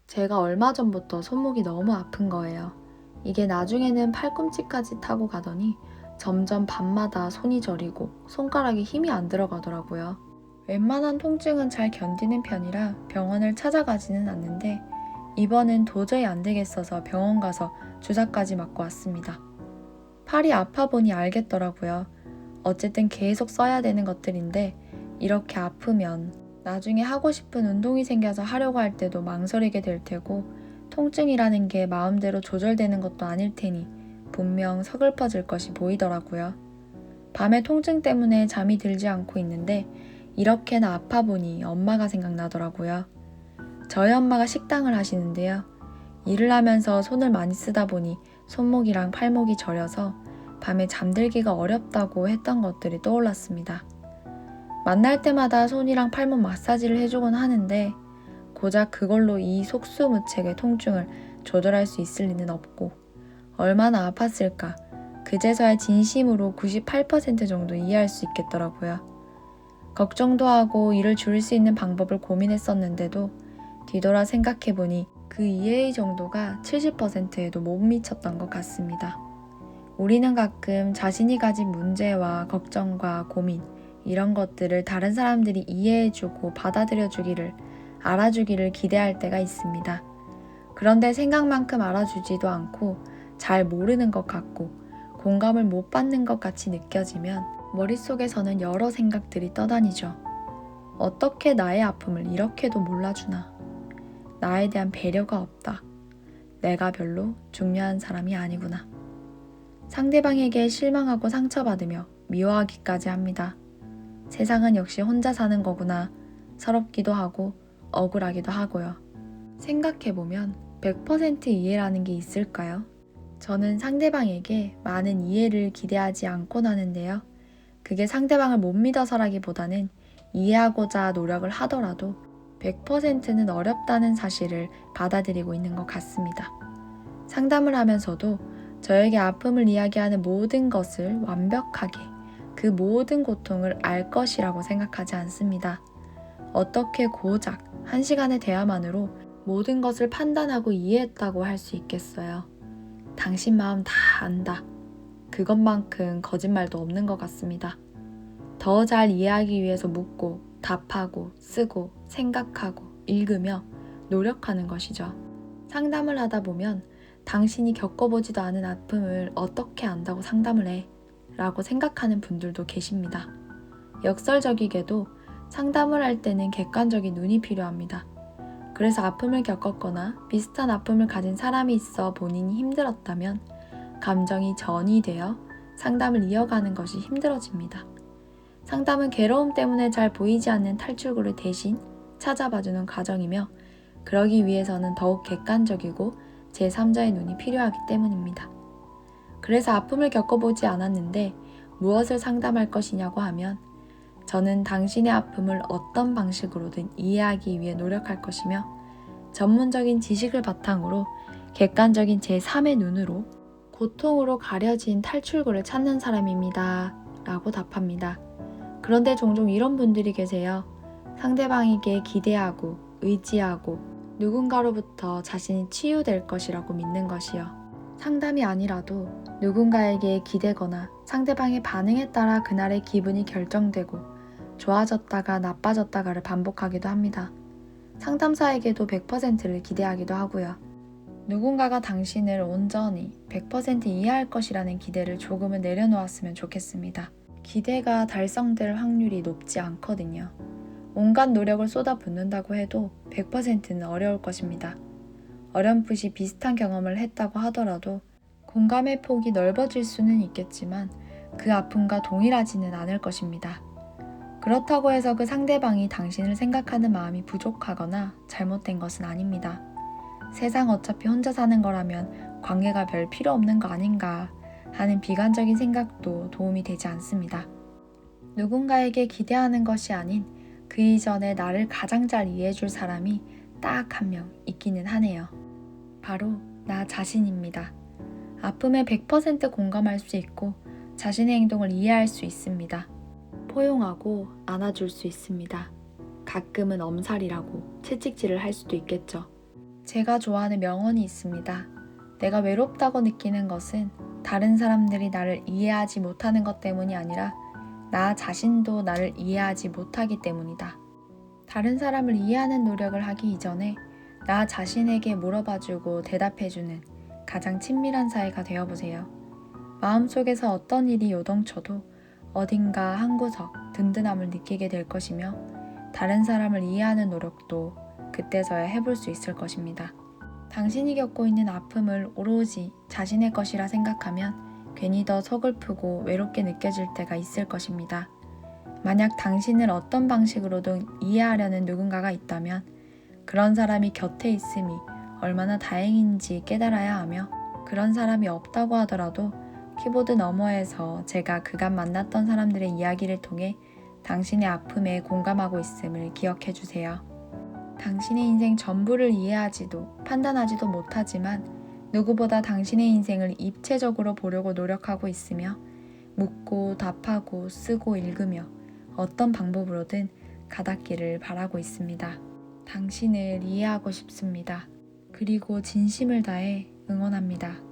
제가 얼마 전부터 손목이 너무 아픈 거예요. 이게 나중에는 팔꿈치까지 타고 가더니 점점 밤마다 손이 저리고 손가락에 힘이 안 들어가더라고요. 웬만한 통증은 잘 견디는 편이라 병원을 찾아가지는 않는데 이번엔 도저히 안 되겠어서 병원 가서 주사까지 맞고 왔습니다. 팔이 아파 보니 알겠더라고요. 어쨌든 계속 써야 되는 것들인데 이렇게 아프면 나중에 하고 싶은 운동이 생겨서 하려고 할 때도 망설이게 될 테고 통증이라는 게 마음대로 조절되는 것도 아닐 테니 분명 서글퍼질 것이 보이더라고요. 밤에 통증 때문에 잠이 들지 않고 있는데 이렇게나 아파 보니 엄마가 생각나더라고요. 저희 엄마가 식당을 하시는데요. 일을 하면서 손을 많이 쓰다 보니 손목이랑 팔목이 저려서 밤에 잠들기가 어렵다고 했던 것들이 떠올랐습니다. 만날 때마다 손이랑 팔목 마사지를 해주곤 하는데 고작 그걸로 이 속수무책의 통증을 조절할 수 있을 리는 없고 얼마나 아팠을까 그제서야 진심으로 98% 정도 이해할 수 있겠더라고요. 걱정도 하고 일을 줄일 수 있는 방법을 고민했었는데도 뒤돌아 생각해보니 그 이해의 정도가 70%에도 못 미쳤던 것 같습니다. 우리는 가끔 자신이 가진 문제와 걱정과 고민 이런 것들을 다른 사람들이 이해해주고 받아들여주기를 알아주기를 기대할 때가 있습니다. 그런데 생각만큼 알아주지도 않고 잘 모르는 것 같고 공감을 못 받는 것 같이 느껴지면 머릿속에서는 여러 생각들이 떠다니죠. 어떻게 나의 아픔을 이렇게도 몰라주나? 나에 대한 배려가 없다. 내가 별로 중요한 사람이 아니구나. 상대방에게 실망하고 상처받으며 미워하기까지 합니다. 세상은 역시 혼자 사는 거구나. 서럽기도 하고 억울하기도 하고요. 생각해보면 100% 이해라는 게 있을까요? 저는 상대방에게 많은 이해를 기대하지 않곤 하는데요. 그게 상대방을 못 믿어서라기보다는 이해하고자 노력을 하더라도 100%는 어렵다는 사실을 받아들이고 있는 것 같습니다. 상담을 하면서도 저에게 아픔을 이야기하는 모든 것을 완벽하게 그 모든 고통을 알 것이라고 생각하지 않습니다. 어떻게 고작 1시간의 대화만으로 모든 것을 판단하고 이해했다고 할 수 있겠어요. 당신 마음 다 안다. 그것만큼 거짓말도 없는 것 같습니다. 더 잘 이해하기 위해서 묻고 답하고 쓰고 생각하고 읽으며 노력하는 것이죠. 상담을 하다 보면 당신이 겪어보지도 않은 아픔을 어떻게 안다고 상담을 해? 라고 생각하는 분들도 계십니다. 역설적이게도 상담을 할 때는 객관적인 눈이 필요합니다. 그래서 아픔을 겪었거나 비슷한 아픔을 가진 사람이 있어 본인이 힘들었다면 감정이 전이 되어 상담을 이어가는 것이 힘들어집니다. 상담은 괴로움 때문에 잘 보이지 않는 탈출구를 대신 찾아봐주는 과정이며 그러기 위해서는 더욱 객관적이고 제3자의 눈이 필요하기 때문입니다. 그래서 아픔을 겪어보지 않았는데 무엇을 상담할 것이냐고 하면 저는 당신의 아픔을 어떤 방식으로든 이해하기 위해 노력할 것이며 전문적인 지식을 바탕으로 객관적인 제3의 눈으로 고통으로 가려진 탈출구를 찾는 사람입니다. 라고 답합니다. 그런데 종종 이런 분들이 계세요. 상대방에게 기대하고 의지하고 누군가로부터 자신이 치유될 것이라고 믿는 것이요. 상담이 아니라도 누군가에게 기대거나 상대방의 반응에 따라 그날의 기분이 결정되고 좋아졌다가 나빠졌다가를 반복하기도 합니다. 상담사에게도 100%를 기대하기도 하고요. 누군가가 당신을 온전히 100% 이해할 것이라는 기대를 조금은 내려놓았으면 좋겠습니다. 기대가 달성될 확률이 높지 않거든요. 온갖 노력을 쏟아붓는다고 해도 100%는 어려울 것입니다. 어렴풋이 비슷한 경험을 했다고 하더라도 공감의 폭이 넓어질 수는 있겠지만 그 아픔과 동일하지는 않을 것입니다. 그렇다고 해서 그 상대방이 당신을 생각하는 마음이 부족하거나 잘못된 것은 아닙니다. 세상 어차피 혼자 사는 거라면 관계가 별 필요 없는 거 아닌가 하는 비관적인 생각도 도움이 되지 않습니다. 누군가에게 기대하는 것이 아닌 그 이전에 나를 가장 잘 이해해줄 사람이 딱 한 명 있기는 하네요. 바로 나 자신입니다. 아픔에 100% 공감할 수 있고 자신의 행동을 이해할 수 있습니다. 포용하고 안아줄 수 있습니다. 가끔은 엄살이라고 채찍질을 할 수도 있겠죠. 제가 좋아하는 명언이 있습니다. 내가 외롭다고 느끼는 것은 다른 사람들이 나를 이해하지 못하는 것 때문이 아니라 나 자신도 나를 이해하지 못하기 때문이다. 다른 사람을 이해하는 노력을 하기 이전에 나 자신에게 물어봐주고 대답해주는 가장 친밀한 사이가 되어보세요. 마음속에서 어떤 일이 요동쳐도 어딘가 한 구석 든든함을 느끼게 될 것이며 다른 사람을 이해하는 노력도 그때서야 해볼 수 있을 것입니다. 당신이 겪고 있는 아픔을 오로지 자신의 것이라 생각하면 괜히 더 서글프고 외롭게 느껴질 때가 있을 것입니다. 만약 당신을 어떤 방식으로든 이해하려는 누군가가 있다면 그런 사람이 곁에 있음이 얼마나 다행인지 깨달아야 하며 그런 사람이 없다고 하더라도 키보드 너머에서 제가 그간 만났던 사람들의 이야기를 통해 당신의 아픔에 공감하고 있음을 기억해 주세요. 당신의 인생 전부를 이해하지도 판단하지도 못하지만 누구보다 당신의 인생을 입체적으로 보려고 노력하고 있으며 묻고 답하고 쓰고 읽으며 어떤 방법으로든 가닿기를 바라고 있습니다. 당신을 이해하고 싶습니다. 그리고 진심을 다해 응원합니다.